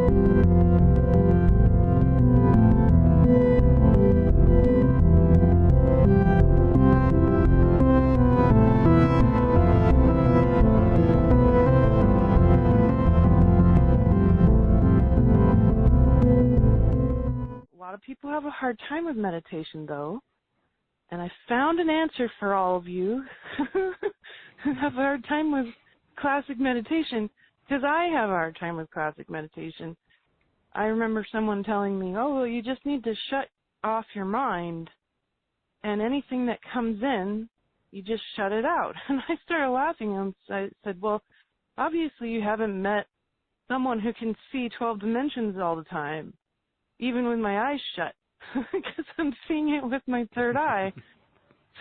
A lot of people have a hard time with meditation, though, and I found an answer for all of you who have a hard time with classic meditation, because I have a hard time with classic meditation. I remember someone telling me, oh, well, you just need to shut off your mind, and anything that comes in, you just shut it out. And I started laughing, and I said, well, obviously you haven't met someone who can see 12 dimensions all the time, even with my eyes shut, because I'm seeing it with my third eye.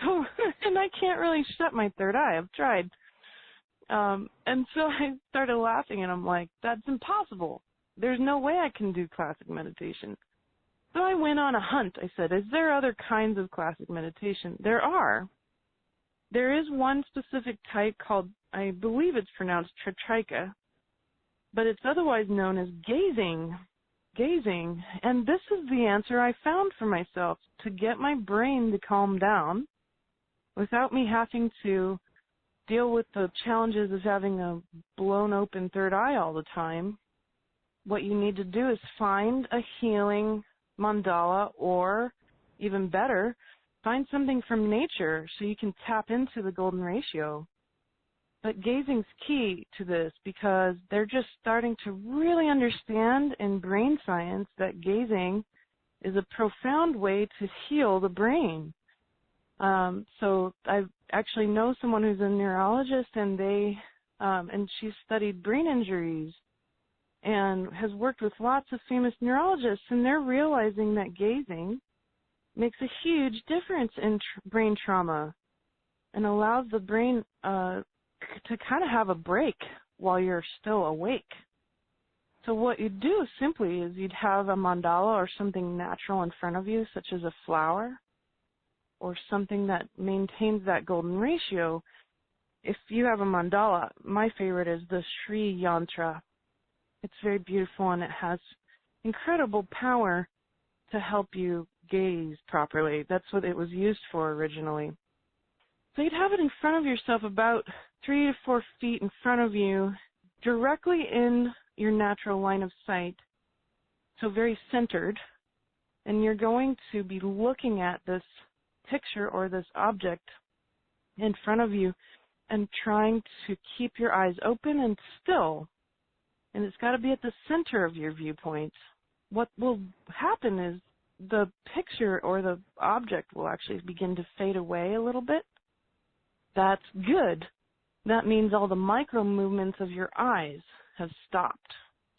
So, and I can't really shut my third eye. I've tried. And so I started laughing, and I'm like, that's impossible. There's no way I can do classic meditation. So I went on a hunt. I said, is there other kinds of classic meditation? There are. There is one specific type called, I believe it's pronounced Tratrika, but it's otherwise known as gazing. Gazing. And this is the answer I found for myself to get my brain to calm down without me having to deal with the challenges of having a blown open third eye all the time. What you need to do is find a healing mandala, or even better, find something from nature so you can tap into the golden ratio. But gazing's key to this, because they're just starting to really understand in brain science that gazing is a profound way to heal the brain. So I actually know someone who's a neurologist, and she studied brain injuries and has worked with lots of famous neurologists, and they're realizing that gazing makes a huge difference in brain trauma and allows the brain to kind of have a break while you're still awake. So what you'd do simply is you'd have a mandala or something natural in front of you, such as a flower or something that maintains that golden ratio. If you have a mandala, my favorite is the Sri Yantra. It's very beautiful, and it has incredible power to help you gaze properly. That's what it was used for originally. So you'd have it in front of yourself, about 3 to 4 feet in front of you, directly in your natural line of sight, so very centered. And you're going to be looking at this picture or this object in front of you and trying to keep your eyes open and still. And it's got to be at the center of your viewpoint. What will happen is the picture or the object will actually begin to fade away a little bit. That's good. That means all the micro movements of your eyes have stopped.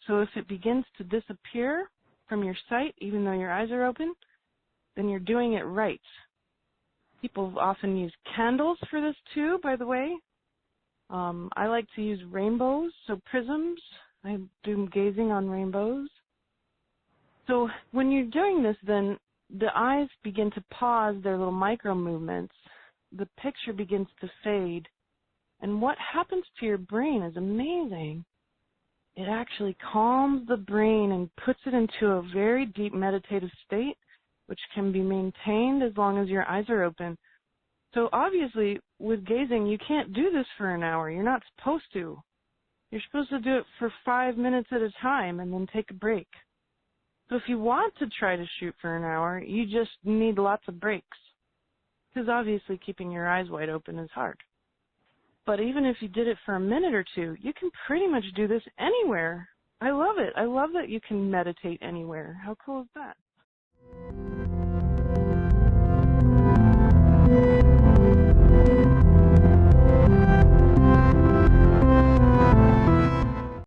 So if it begins to disappear from your sight, even though your eyes are open, then you're doing it right. People often use candles for this too, by the way. I like to use rainbows, so prisms. I do gazing on rainbows. So when you're doing this, then the eyes begin to pause their little micro movements. The picture begins to fade. And what happens to your brain is amazing. It actually calms the brain and puts it into a very deep meditative state, which can be maintained as long as your eyes are open. So obviously, with gazing, you can't do this for an hour. You're not supposed to. You're supposed to do it for 5 minutes at a time and then take a break. So if you want to try to shoot for an hour, you just need lots of breaks, because obviously keeping your eyes wide open is hard. But even if you did it for a minute or two, you can pretty much do this anywhere. I love it. I love that you can meditate anywhere. How cool is that?